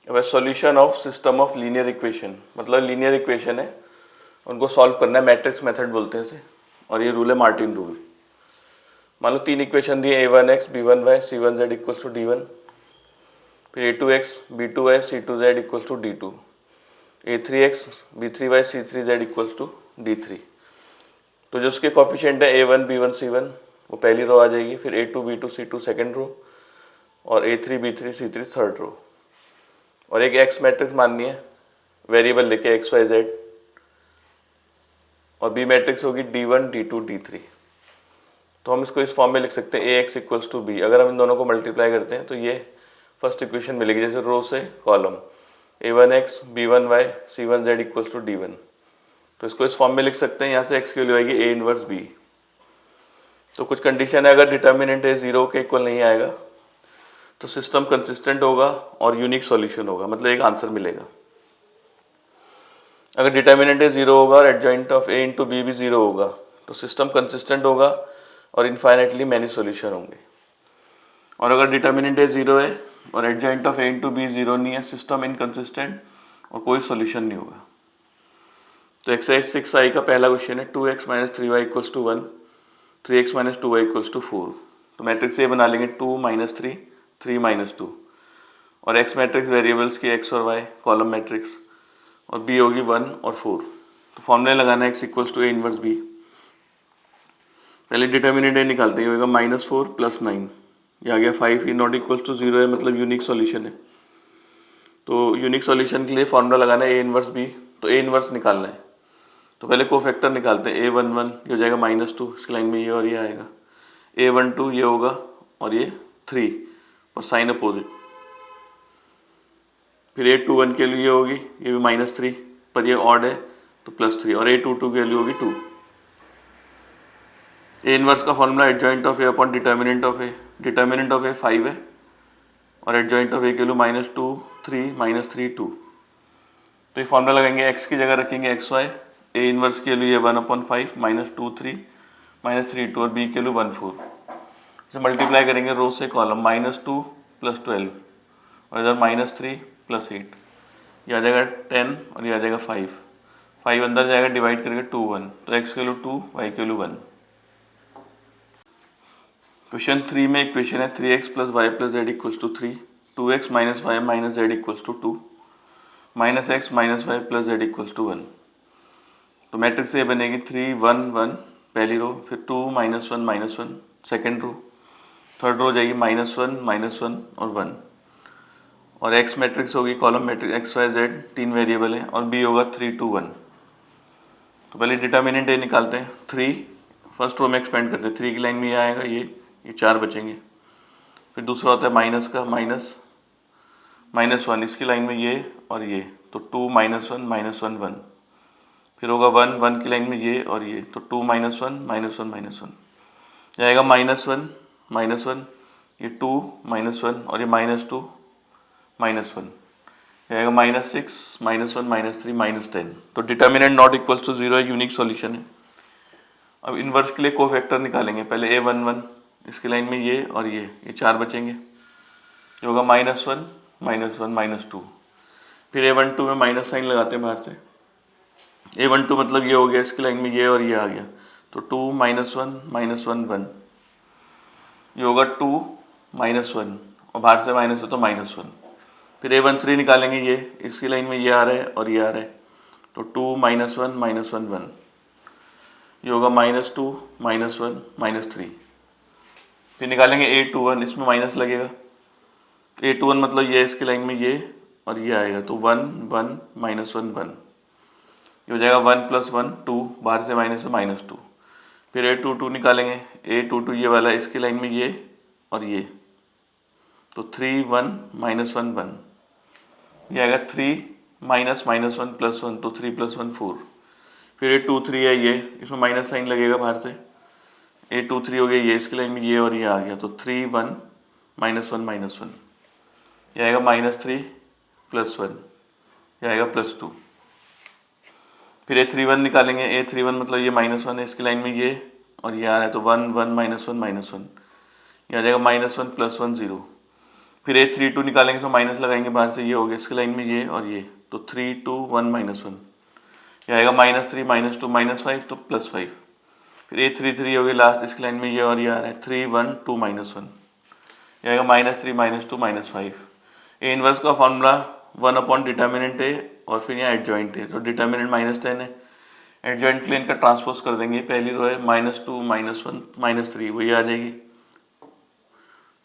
अब solution of system of linear equation, मतलब linear equation है, उनको सॉल्व करना है, मैट्रिक्स मेथड बोलते हैं इसे, और ये रूल है मार्टिन रूल। मान लो 3 इक्वेशन दिए, a1x b1y c1z equals to d1, फिर a2x b2y c2z equals to d2, a3x b3y c3z equals to d3। तो जो उसके कॉफिशिएंट है a1 b1 c1 वो पहली रो आ जाएगी, फिर a2 b2 c2 second row, और a3 b3 c3 third row. और एक एक्स मैट्रिक्स माननी है, वेरिएबल लेके एक्स वाई जेड, और बी मैट्रिक्स होगी d1 d2 d3। तो हम इसको इस फॉर्म में लिख सकते हैं ax इक्वल्स टू बी। अगर हम इन दोनों को मल्टीप्लाई करते हैं तो ये फर्स्ट इक्वेशन मिलेगी, जैसे रो से column a1x b1y c1z equals to d1। तो इसको इस फॉर्म में लिख सकते हैं, यहाँ से x की वैल्यू आएगी a इनवर्स b। तो कुछ कंडीशन है, अगर डिटर्मिनेंट है 0 के इक्वल नहीं आएगा तो सिस्टम कंसिस्टेंट होगा और यूनिक सॉल्यूशन होगा, मतलब एक आंसर मिलेगा। अगर डिटर्मिनेंट 0 होगा और adjoint of a into B भी 0 होगा तो सिस्टम कंसिस्टेंट होगा और इन्फाइनेटली मैनी सॉल्यूशन होंगे। और अगर डिटर्मिनेंट 0 है और adjoint of a into B 0 नहीं है, सिस्टम इनकंसिस्टेंट और कोई सॉल्यूशन नहीं होगा। तो एक्सरसाइज 6i का पहला क्वेश्चन है 2x minus 3y equals to 1, 3x minus 2y equals to 4। तो मैट्रिक्स ये बना लेंगे 2 माइनस 3 3 माइनस 2, और x मैट्रिक्स वेरिएबल्स की x और y कॉलम मैट्रिक्स, और b होगी 1 और 4। तो फॉर्मूला लगाना है x equals to a inverse b। पहले डिटर्मिनेंट a निकालते हैं, होगा माइनस 4 प्लस 9, ये आ गया 5, ये नॉट इक्वल्स टू 0 है, मतलब यूनिक सॉल्यूशन है। तो यूनिक सॉल्यूशन के लिए फॉर्मूला लगाना है a इनवर्स b। तो a इनवर्स निकालना है, तो पहले कोफैक्टर निकालते हैं, a11 ये हो जाएगा -2, इसकी लाइन में ये और ये आएगा, a12 ये होगा और ये 3 और साइन अपोजिट, फिर a21 के लिए होगी ये भी -3 पर ये ऑड है तो +3, और a22 के लिए होगी 2। ए इनवर्स का formula adjoint of A upon determinant of A, determinant of A 5 है और एडजॉइंट ऑफ ए के लिए -2 3 -3 2। तो ये फॉर्मूला लगाएंगे, एक्स की जगह रखेंगे एक्स वाई, ए इनवर्स के लिए 1/5 -2 3 -3 2, और बी के लिए 1 4। इसे मल्टीप्लाई करेंगे रो से कॉलम, -2 + 12 और इधर -3 + 8, ये आ जाएगा 10 और ये आ जाएगा 5 अंदर जाएगा, डिवाइड करके 2 1, तो एक्स के लिए 2 वाई के लिए 1। क्वेश्चन 3 में इक्वेशन है 3x + y + z equals to 3, 2x - y - z equals to 2, -x - y + z equals to 1। तो मैट्रिक्स ये बनेगी 3 1 1 पहली रो, फिर 2 -1 -1 सेकेंड रो, थर्ड रो जाएगी -1 -1 और 1, और एक्स मैट्रिक्स होगी column matrix X Y Z, 3 variable है, और बी होगा 3 2 1। तो पहले डिटर्मिनेंट ए निकालते हैं, 3 फर्स्ट रो में एक्सपेंड करते हैं, 3 की लाइन में ये आएगा, ये 4 बचेंगे। फिर दूसरा होता है माइनस का, -1 इसकी लाइन में ये और ये, तो 2 - 1 -1 1। फिर होगा 1 1 की लाइन में ये और ये, तो 2 - 1 -1 -1 जाएगा, -1 ये 2 -1 और ये -2 -1 जाएगा, -6 -1 -3 -10। तो डिटर्मिनेंट नॉट इक्वल्स टू 0 है, यूनिक सॉल्यूशन है। अब इन्वर्स के लिए कोफैक्टर निकालेंगे, पहले a11 इसकी लाइन में ये और ये 4 बचेंगे, ये होगा -1 -1 -2। फिर a12 में माइनस साइन लगाते हैं बाहर से, a12 मतलब ये हो गया, इसकी लाइन में ये और ये आ गया, तो 2 - 1 -1 1, ये होगा 2 -1 और बाहर से माइनस है तो -1। फिर a13 निकालेंगे, ये इसकी लाइन में ये आ रहा है और ये आ रहा है, तो 2 - 1 -1 1, ये होगा -2 -1 -3। फिर निकालेंगे a21, इसमें माइनस लगेगा, a21 मतलब ये इसकी लाइन में ये और ये आएगा, तो 1 1 -1 1, ये हो जाएगा 1 + 1 2, बाहर से माइनस है -2। फिर a22 निकालेंगे, a22 ये वाला इसकी लाइन में ये और ये, तो 3 1 -1 1, ये आएगा 3 -1 + 1, तो 3 + 1 4। फिर a23 है ये, इसमें माइनस साइन लगेगा बाहर से, a23 हो गया, ये इसकी लाइन में ये और ये आ गया, तो 3 1 -1 -1, ये आएगा -3 + 1, ये आएगा +2। फिर a31 निकालेंगे, a31 मतलब ये -1 है, इसकी लाइन में ये और ये आ रहा है, तो 1 1 -1 -1, ये आ जाएगा -1 + 1 0। फिर ए 3 2 निकालेंगे तो माइनस लगाएंगे बाहर से, ये हो गया इसकी लाइन में ये और ये, तो 3 2 1 -1, ये आएगा -3 -2 -5 तो +5। फिर ए 3 3 हो गया लास्ट इसकी लाइन में ये और ये आ रहा है 3 1 2 -1, ये आएगा -3 -2 -5। ए इनवर्स का फॉर्मूला 1 अपॉन डिटर्मिनेंट है और फिर यहाँ एडजॉइंट है, तो डिटर्मिनेंट -10 है, एडजॉइंट के लिए इनका ट्रांसपोज कर देंगे। पहली रो है -2 -1 -3 वही आ जाएगी,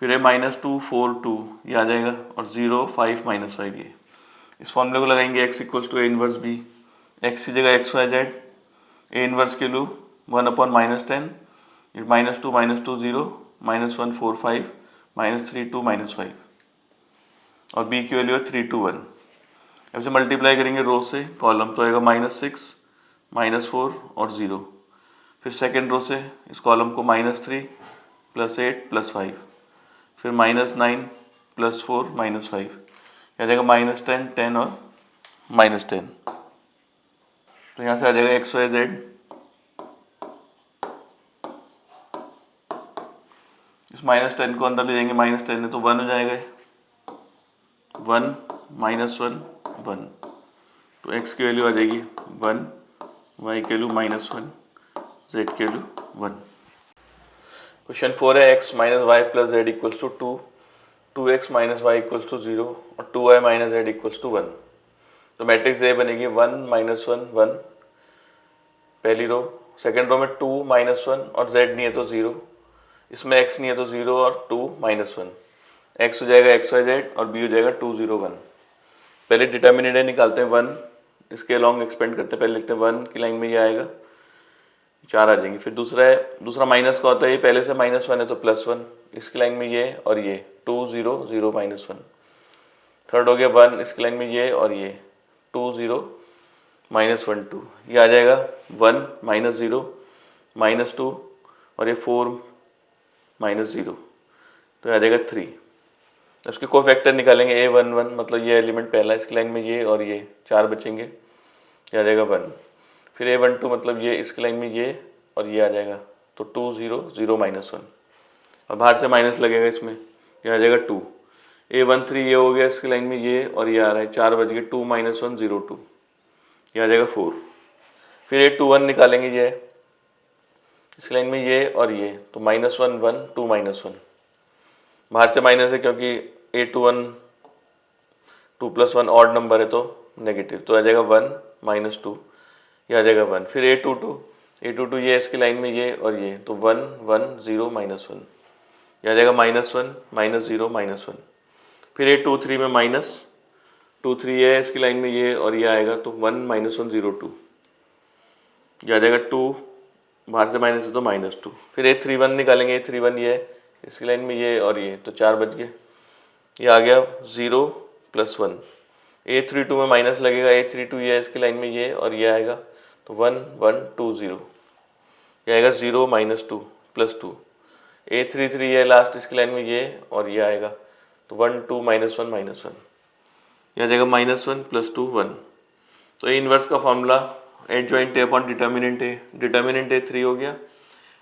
फिर है -2 4 2 ये आ जाएगा और 0 5 -5 ये। इस फॉर्मूले को लगाएंगे x = A inverse B, x की जगह x y z, A inverse के लू 1 अपॉन -10, -2 -2 0 -1 4 5 -3 2 -5 और b की वैल्यू है 3 2 1। ऐसे मल्टीप्लाई करेंगे रो से कॉलम, तो आएगा -6 -4 और 0। फिर सेकेंड रो से इस कॉलम को -3 +8 +5, फिर -9 +4 -5, आ जाएगा -10 10 और -10। तो यहाँ से आ जाएगा x y z, इस -10 को अंदर ले जाएंगे, -10 है तो 1 हो जाएगा, 1 -1 1, तो x की वैल्यू आ जाएगी 1, y की वैल्यू -1, z की वैल्यू 1। क्वेश्चन 4 है x - y + z = 2, 2x - y = 0 और 2y - z = 1। तो मैट्रिक्स ए बनेगी 1 -1 1 पहली रो, सेकेंड रो में 2 -1 और z नहीं है तो 0, इसमें x नहीं है तो 0 और 2 -1, x हो जाएगा x y z और b हो जाएगा 2 0 1। पहले डिटर्मिनेंट निकालते हैं 1, इसके अलॉन्ग एक्सपेंड करते हैं, पहले लिखते हैं 1 की लाइन में ये आएगा 4 आ जाएंगी। फिर दूसरा माइनस का होता है, ये पहले से -1 है तो +1, इसकी लाइन में ये और ये 2 0 0 -1। थर्ड हो गया 1, इसकी लाइन में ये और ये 2 0 -1 2, ये आ जाएगा 1 -0 -2 और ये 4 -0, तो आ जाएगा 3। उसके कोफैक्टर निकालेंगे a11 मतलब ये एलिमेंट पहला, इसकी लाइन में ये और ये 4 बचेंगे, ये आ जाएगा 1। फिर a12 मतलब ये इसकी लाइन में ये और ये आ जाएगा, तो 2 0 0 -1 और बाहर से माइनस लगेगा इसमें, ये आ जाएगा 2। a13 ये हो गया, इसकी लाइन में ये और ये आ रहा है, 4 बच गए, 2 -1 0 2, ये आ जाएगा 4। फिर a21 निकालेंगे, ये इसकी लाइन में ये और ये, तो -1 1 2 -1, बाहर से माइनस है क्योंकि a21 2 + 1 ऑड नंबर है तो नेगेटिव, तो आ जाएगा 1 -2, ये आ जाएगा 1। फिर a22 ये इसकी लाइन में ये और ये, तो 1 1 0 -1, ये आ जाएगा -1 -0 -1। फिर a23 में -23 ये है इसकी लाइन में ये और ये आएगा, तो 1 -1 0 2, ये आ जाएगा 2, बाहर से माइनस है तो -2। फिर a31 निकालेंगे, a31 ये है इसकी लाइन में ये और ये, तो 4 बच गए, ये आ गया 0 + 1। a32 में माइनस लगेगा, a32 ये है इसकी लाइन में ये और ये आएगा, तो 1 1 2 0, ये आएगा 0 -2 + 2। a33 ये लास्ट इसकी लाइन में ये और ये आएगा, तो 1 2 -1 -1, ये आ जाएगा -1 + 2 1। तो ए इनवर्स का formula adjoint A upon determinant A, determinant A 3 हो गया,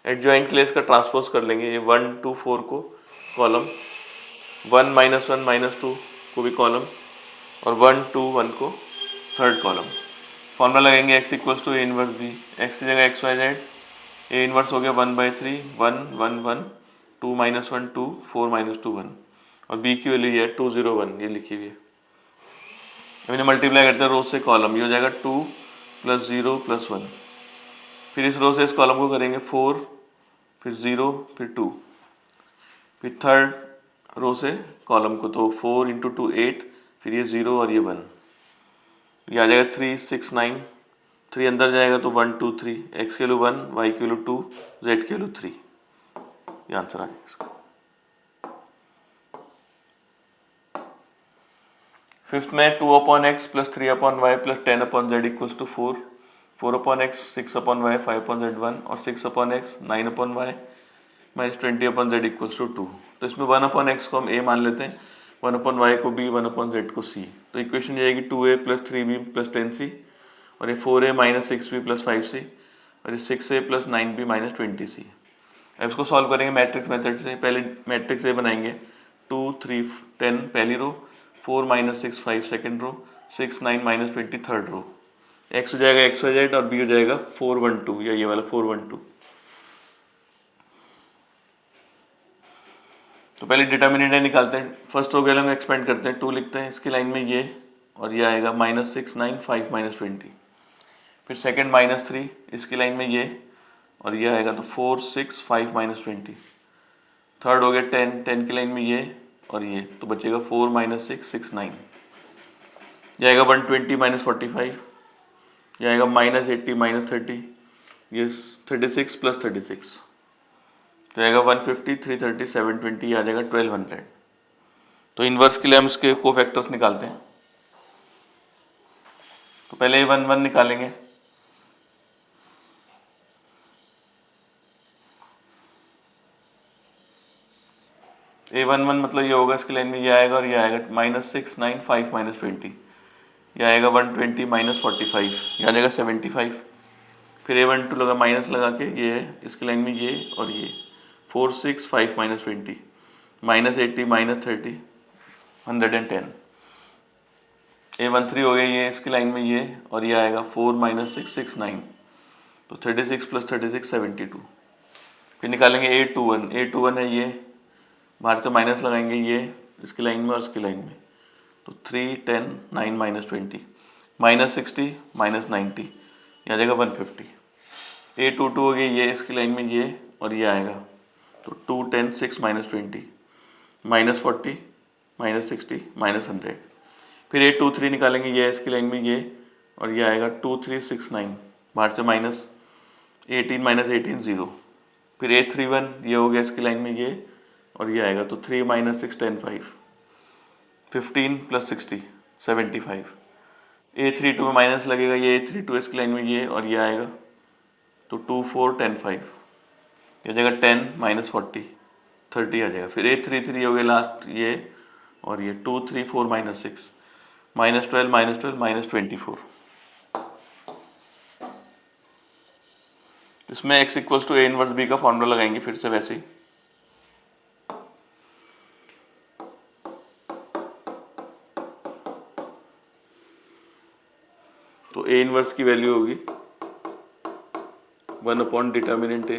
एडजॉइंट के लिए इसका ट्रांसपोज कर लेंगे, ये 1 2 4 को कॉलम, 1 -1 -2 को भी कॉलम और 1 2 1 को थर्ड कॉलम। फॉर्मूला लगेंगे x = A inverse B, x की जगह x y z, A inverse हो गया 1/3 1 1 1 2 -1 2 4 -2 1 और b की वैल्यू है 2 0 1, ये लिखी हुई है। अब इन्हें मल्टीप्लाई करते हैं रो से कॉलम, ये हो जाएगा 2 + 0 + 1। फिर इस रो से इस कॉलम को करेंगे 4 फिर 0 फिर 2, फिर थर्ड रो से कॉलम को, तो 4 × 2 8, फिर ये 0 और ये 1, ये आ जाएगा 3 6 9, 3 अंदर जाएगा तो 1 2 3, x की वैल्यू 1 y की वैल्यू 2 z की वैल्यू 3, ये आंसर आ जाएगा इसका। फिफ्थ में 2/x + 3/y + 10/z = 4, 4/x 6/y 5/z 1 और 6/x 9/y - 20/z = 2। तो इसमें 1/x को हम a मान लेते हैं, 1/y को b, 1/z को c। तो इक्वेशन ये आएगी 2a + 3b + 10c और ये 4a - 6b + 5c और ये 6a + 9b - 20c। अब इसको सॉल्व करेंगे मैट्रिक्स मेथड से। पहले मैट्रिक्स ए बनाएंगे 2 3 10 पहली रो, 4 माइनस 6 5 second row, 6 9 minus 20 third row. X हो जाएगा एक्स वाई जेड और बी हो जाएगा 4 1 2 या ये वाला 4 1 2। तो पहले डिटर्मिनेंट निकालते हैं। फर्स्ट रो के लिए हम एक्सपेंड करते हैं, 2 लिखते हैं इसकी लाइन में ये, और ये आएगा माइनस 6 9 5 माइनस 20। फिर सेकेंड माइनस 3 इसकी लाइन में ये, और ये आएगा तो 4 6 5 माइनस 20। थर्ड हो गया 10 10 की लाइन में ये और ये, तो बचेगा 4 माइनस 6 6 9। ये आएगा 120 माइनस 45, ये आएगा माइनस 80 माइनस 30, ये 36 प्लस 36, तो आएगा 150 330 720, ये आ जाएगा 1200। तो इन्वर्स के लिए हम इसके कोफैक्टर्स निकालते हैं। तो पहले A11 निकालेंगे। A11 मतलब ये होगा, इसकी लाइन में ये आएगा और ये आएगा माइनस 6 9 5 माइनस 20, ये आएगा 120 माइनस 45, ये आ जाएगा 75। फिर A12 लगा, माइनस लगा के ये है इसकी लाइन में ये और ये 4 6 5 माइनस 20, माइनस 80 माइनस 30 110। A13 हो गया, ये इसकी लाइन में ये और ये आएगा 4 माइनस 6 6 9, तो 36 प्लस 36 72। फिर निकालेंगे A21 है ये, बाहर से माइनस लगाएंगे ये इसकी लाइन में और इसकी लाइन में, तो 3 10 9 माइनस 20 माइनस 60 माइनस 90, ये आ जाएगा 150। A22 हो गया, ये इसकी लाइन में ये और ये आएगा तो 2 10 6 माइनस 20 माइनस 40 माइनस 60 माइनस 100। फिर A23 निकालेंगे, ये इसकी लाइन में ये और ये आएगा 2 3 6 9, बाहर से माइनस 18 माइनस 18 0। फिर A31 ये हो गया इसकी लाइन में ये और ये आएगा तो 3 माइनस 6 10 5, 15 प्लस 60 75। A32 में माइनस लगेगा, ये A32 इसकी लाइन में ये और ये आएगा तो 2 4 10 5, ये आ जाएगा 10 माइनस 40 30 आ जाएगा। फिर A33 हो गया लास्ट ये और ये 2 3 4 माइनस 6 माइनस 12 माइनस 24। इसमें x equals to A inverse B का फॉर्मूला लगाएंगे फिर से वैसे ही। तो A इनवर्स की वैल्यू होगी 1 अपॉन डिटर्मिनेंट A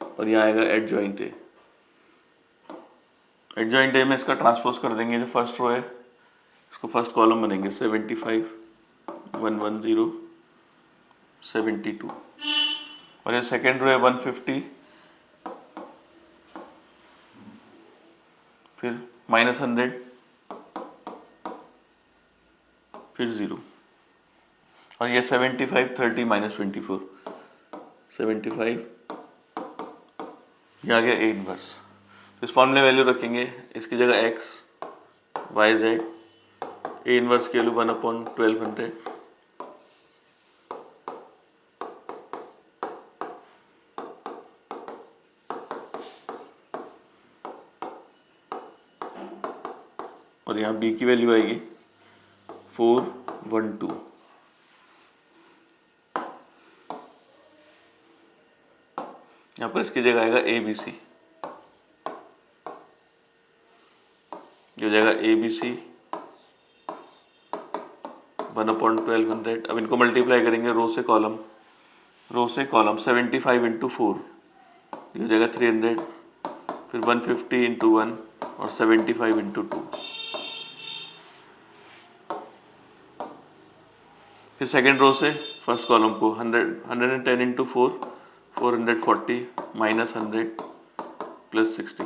और यहाँ आएगा एडजॉइंट A। एडजॉइंट A में इसका ट्रांसपोज कर देंगे, जो फर्स्ट रो है इसको फर्स्ट कॉलम बनेंगे 75 110 72, और ये सेकेंड रो है 150, फिर माइनस 100, फिर 0, और ये 75 30 माइनस 24 75, ये आ गया A इनवर्स। तो इस फॉर्मूले वैल्यू रखेंगे, इसकी जगह x y z, A inverse की वैल्यू 1 अपॉन 1200, और यहाँ B की वैल्यू आएगी 412। यहाँ पर इसकी जगह आएगा ABC, जो जाएगा ABC 1 अपॉन 1200। अब इनको मल्टीप्लाई करेंगे रो से कॉलम, 75 इंटू 4, ये हो जाएगा 300, फिर 150 इंटू 1 और 75 इंटू 2। फिर सेकेंड रो से फर्स्ट कॉलम को 110 इंटू 4 440 माइनस 100 प्लस 60।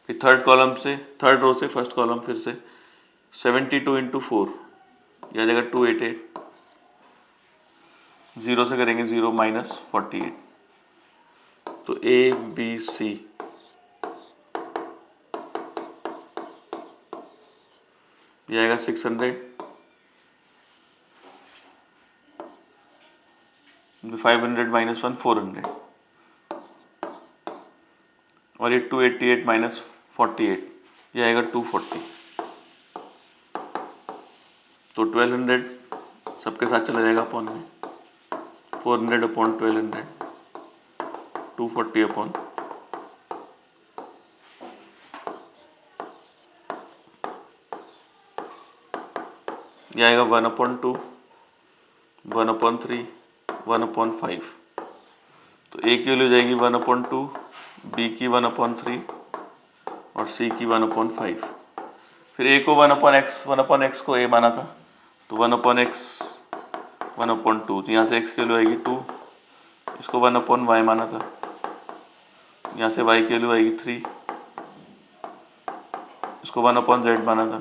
फिर थर्ड कॉलम से, थर्ड रो से फर्स्ट कॉलम फिर से 72 इंटू 4, यह आ जाएगा 288, जीरो से करेंगे 0 माइनस 48, तो ABC ये आएगा 600, 500 माइनस 1 400, और ये 288 माइनस 48, ये आएगा 240। तो 1200 सबके साथ चला जाएगा अपॉन में, 400 अपॉन 1200, 240 अपॉन ये आएगा 1/2, 1/3, 1/5। तो ए की वैल्यू जाएगी 1/2, बी की 1/3 और सी की 1/5। फिर ए को 1/x को ए माना था, तो 1/x 1/2, तो यहाँ से x की वैल्यू आएगी 2। इसको 1/y माना था, यहाँ से y की वैल्यू आएगी 3। इसको 1/z माना था,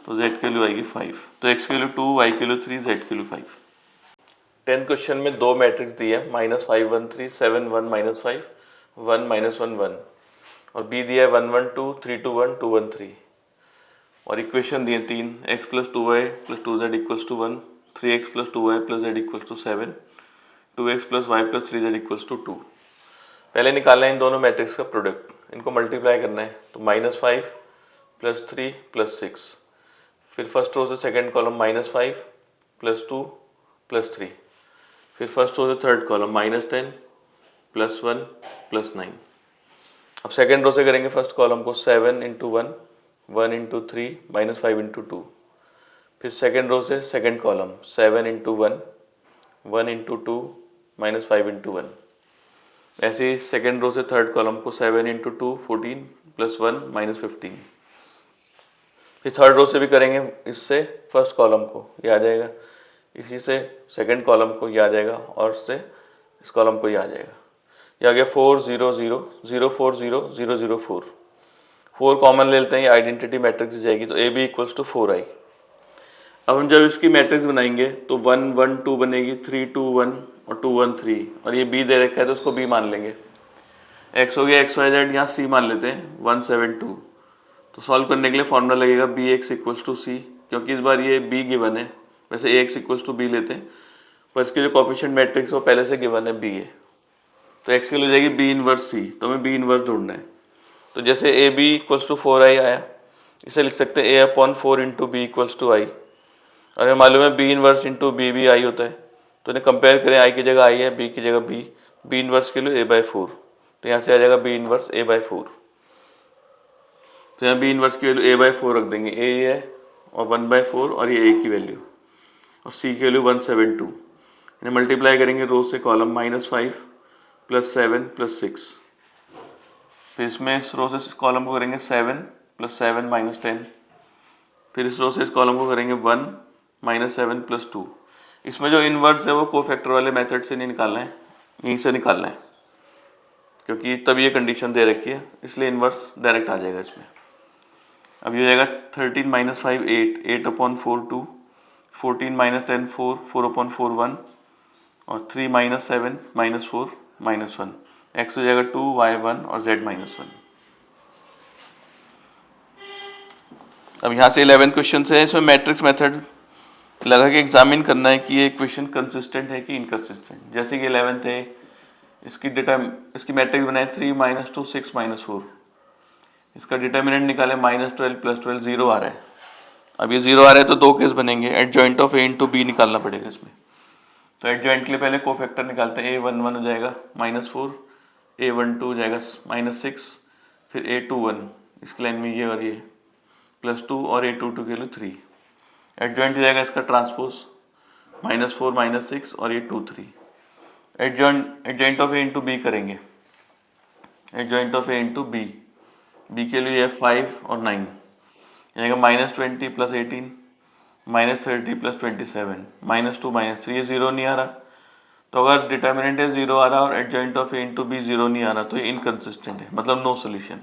तो z की वैल्यू आएगी 5। तो x की वैल्यू 2, y की वैल्यू 3, z की वैल्यू 5। 10th क्वेश्चन में दो मैट्रिक्स दिए हैं, -5 1 3 7 1 -5 1 -1 1, और b दिया है 1 1 2 3 2 1 2 1 3, और इक्वेशन दिए तीन, x + 2y + 2z = 1, 3x + 2y + z = 7, 2x + y + 3z = 2। पहले निकालना है इन दोनों मैट्रिक्स का प्रोडक्ट, इनको मल्टीप्लाई करना है। तो -5 + 3 + 6, फिर फर्स्ट रो से सेकंड कॉलम -5 + 2 + 3, फिर फर्स्ट रो से थर्ड कॉलम -10 + 1 + 9। अब सेकंड रो से करेंगे फर्स्ट कॉलम को 7 × 1 1 × 3 -5 × 2, फिर सेकंड रो से सेकंड कॉलम 7 × 1 1 × 2 -5 × 1। ऐसे ही सेकंड रो से थर्ड कॉलम को 7 × 2 14 + 1 -15। फिर थर्ड रो से भी करेंगे, इससे फर्स्ट कॉलम को ये आ जाएगा, इसी से सेकंड कॉलम को ये आ जाएगा, और इससे इस कॉलम को ये आ जाएगा। ये आ गया 4 0 0 0 4 0 0 0 4। 4 कॉमन ले लेते हैं, ये आइडेंटिटी मैट्रिक्स जाएगी, तो ए बी = 4i। अब हम जब इसकी मैट्रिक्स बनाएंगे तो 1 1 2 बनेगी, 3 2 1 और 2 1 3, और ये बी दे रखा है तो उसको बी मान लेंगे। एक्स हो गया x y z, यहाँ सी मान लेते हैं 1 7 2। तो सॉल्व करने के लिए फॉर्मूला लगेगा bx = c, क्योंकि इस बार ये b गिवन है। वैसे ax = b लेते हैं, पर इसके जो कोफिशिएंट मैट्रिक्स वो पहले से गिवन है b है, तो x की वैल्यू जाएगी b इनवर्स c। तो हमें b इनवर्स ढूंढना है। तो जैसे a b = 4i आया, इसे लिख सकते हैं a/4 × b = i, और हमें मालूम है b इनवर्स × b भी i होता है। तो इन्हें कंपेयर करें, i की जगह i है, b की जगह b इनवर्स के लिए a/4, तो यहाँ से आ जाएगा b इनवर्स a/4। तो यहाँ b इनवर्स की वैल्यू a/4 रख देंगे, a ये है और 1/4, और ये a की वैल्यू, और c की वैल्यू 172। इन्हें मल्टीप्लाई करेंगे रो से कॉलम, -5 + 7 + 6। फिर इसमें इस रो से इस कॉलम को करेंगे 7 + 7 - 10, फिर इस रो से इस कॉलम को करेंगे 1 - 7 + 2। इसमें जो इनवर्स है वो कोफैक्टर वाले मेथड से नहीं निकालना है, यहीं से निकालना है, क्योंकि तब ये कंडीशन दे रखी है, इसलिए इनवर्स डायरेक्ट आ जाएगा इसमें। अब ये हो जाएगा 13 - 5 8 8/4 2, 14 - 10 4 4/4 1, और 3 - 7 -4 -1। x हो जाएगा 2, y 1 और z -1। अब यहाँ से 11 क्वेश्चन है, इसमें मैट्रिक्स मेथड लगा के एग्जामिन करना है कि ये इक्वेशन कंसिस्टेंट है कि इनकंसिस्टेंट। जैसे कि 11 थे, इसकी मैट्रिक्स बनाए 3 - 2 6 -4, इसका डिटर्मिनेंट निकाले -12 + 12 0 आ रहा है। अब ये 0 आ रहा है तो दो केस बनेंगे, एडजॉइंट ऑफ a × b निकालना पड़ेगा इसमें। तो एडजॉइंट के लिए पहले कोफैक्टर निकालते हैं, a11 हो जाएगा -4, a12 हो जाएगा -6, फिर a21 इसकी लाइन में ये और ये +2, और a22 के लिए 3। एडजॉइंट हो जाएगा इसका ट्रांसपोज, -4 -6 और ये 2 3। एडजॉइंट ऑफ a × b करेंगे, एडजॉइंट ऑफ a × b के लिए 5 और 9, यानी -20 + 18 -30 + 27 -2 -3, ये 0 नहीं आ रहा। तो अगर डिटर्मिनेंट है 0 आ रहा और एडजॉइंट ऑफ a × b 0 नहीं आ रहा, तो ये इनकंसिस्टेंट है, मतलब नो सोल्यूशन।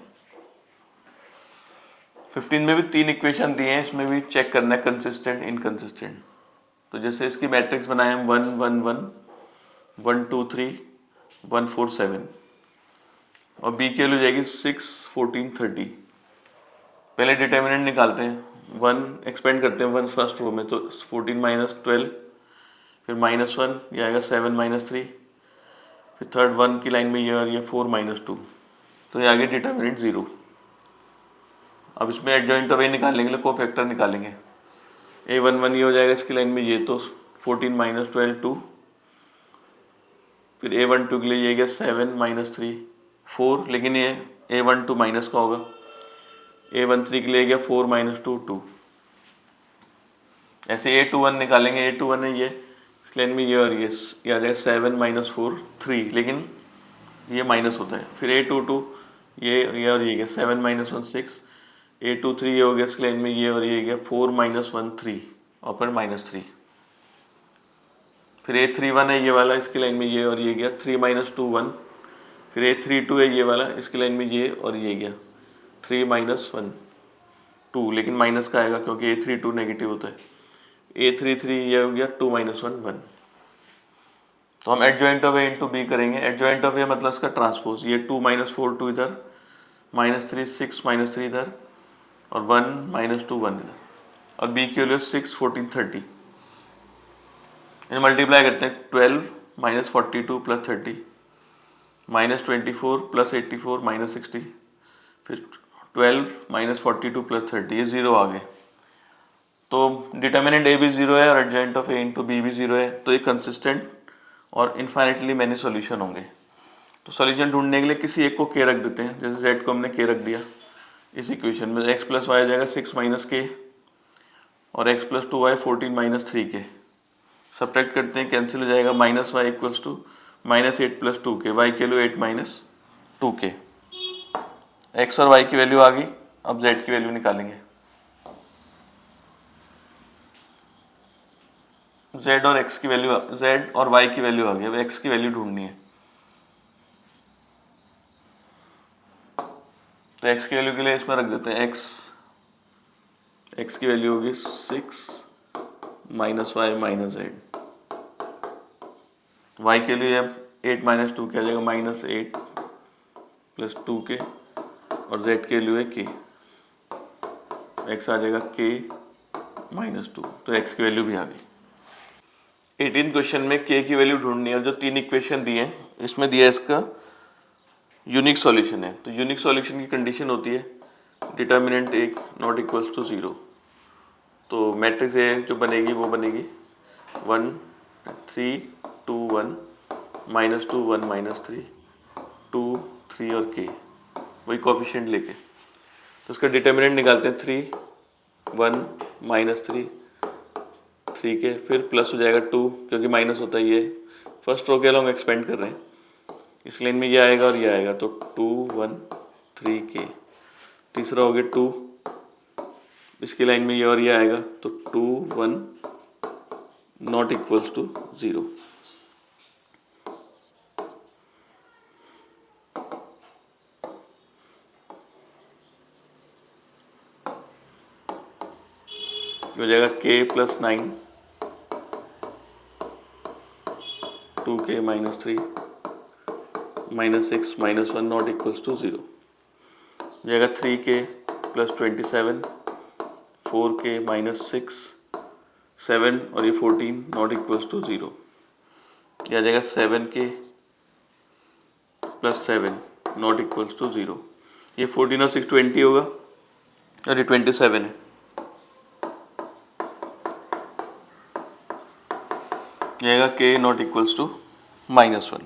15 में भी 3 इक्वेशन दिए हैं, इसमें भी चेक करना है कंसिस्टेंट इनकंसिस्टेंट। तो जैसे इसकी मैट्रिक्स बनाए हम 1 1 1 1 2 3 1 4 7, और b की वैल्यू जाएगी 6 14 30। पहले डिटर्मिनेंट निकालते हैं, 1 एक्सपेंड करते हैं 1 फर्स्ट रो में, तो 14 - 12, फिर -1 ये आएगा 7 - 3, फिर थर्ड 1 की लाइन में ये और ये 4 - 2, तो ये आगे डिटर्मिनेंट 0। अब इसमें एडजॉइंट ऑफ a निकालने के लिए कोफैक्टर निकालेंगे, a11 ये हो जाएगा इसकी लाइन में ये, तो 14 - 12 2, फिर a12 के लिए ये गया 7 - 3 4, लेकिन ये a12 माइनस का होगा, a13 के लिए गया 4 - 2 2। ऐसे A21 निकालेंगे, A21 है ये, इसके लाइन में ये और ये आ जाएगा 7 - 4 3, लेकिन ये माइनस होता है। फिर A22 ये और ये गया 7 - 1 6, A23 ये हो गया इसके लाइन में ये और ये गया 4 - 1 3 और फिर -3। फिर A31 है ये वाला, इसकी लाइन में ये और ये गया 3 - 2 1। फिर A32 है ये वाला, इसकी लाइन में ये और ये गया 3 - 1 2, लेकिन माइनस का आएगा क्योंकि A32 नेगेटिव होता है। A33 ये हो गया 2 - 1 1। तो हम adjoint of A into B करेंगे। एडजॉइंट ऑफ A मतलब इसका ट्रांसपोज, ये 2 - 4 2 इधर, -3 6 - 3 इधर और 1 - 2 1 इधर, और बी की वैल्यू 6 14 30। इन्हें मल्टीप्लाई करते हैं, 12 - 42 + 30 -24 + 84 - 60, फिर 12 - 42 + 30, ये 0 आ गए। तो डिटर्मिनेंट A भी 0 है और adjoint of A into B भी 0 है, तो ये कंसिस्टेंट और इन्फाइनेटली मैनी सॉल्यूशन होंगे। तो सॉल्यूशन ढूंढने के लिए किसी एक को k रख देते हैं, जैसे z को हमने k रख दिया। इस इक्वेशन में x + y आ जाएगा 6 - k और x + 2y 14 - 3k। सब्ट्रैक्ट करते हैं, कैंसिल हो जाएगा, -y = -8 + 2k, y की वैल्यू 8 - 2k। x और y की वैल्यू आ गई, अब z की वैल्यू निकालेंगे। z और x की वैल्यू, z और y की वैल्यू आ गई, अब x की वैल्यू ढूंढनी है। तो x की वैल्यू के लिए इसमें रख देते हैं, x की वैल्यू होगी 6 - y - z, y के लिए 8 - 2 क्या आ जाएगा, -8 + 2k और z के लिए k, x आ जाएगा k - 2, तो x की वैल्यू भी आ गई। 18 क्वेश्चन में k की वैल्यू ढूंढनी है और जो 3 इक्वेशन दिए हैं इसमें दिया है इसका यूनिक सॉल्यूशन है। तो यूनिक सॉल्यूशन की कंडीशन होती है डिटर्मिनेंट एक नॉट इक्वल्स टू 0। तो मैट्रिक्स ए जो बनेगी वो बनेगी 1 3 2 1 -2 1 -3 2 3 और k, वही कोफिशिएंट लेके। तो उसका डिटर्मिनेंट निकालते हैं 3 1 -3 3k, फिर प्लस हो जाएगा 2 क्योंकि माइनस होता है, ये फर्स्ट रो के अलॉन्ग एक्सपेंड कर रहे हैं, इस लाइन में ये आएगा और ये आएगा, तो 2 1 3k। तीसरा हो गया 2, इसकी लाइन में ये और ये आएगा, तो 2 1 नॉट इक्वल्स टू 0। हो जाएगा k + 9 2k - 3 -6 -1 not equals to 0। हो जाएगा 3k + 27 4k - 6 7 और ये 14 नॉट इक्वल्स टू 0। यह आ जाएगा 7k + 7 नॉट इक्वल्स टू 0। ये 14 और 6 20 होगा और ये 27 है। यह आएगा k नॉट इक्वल्स टू -1।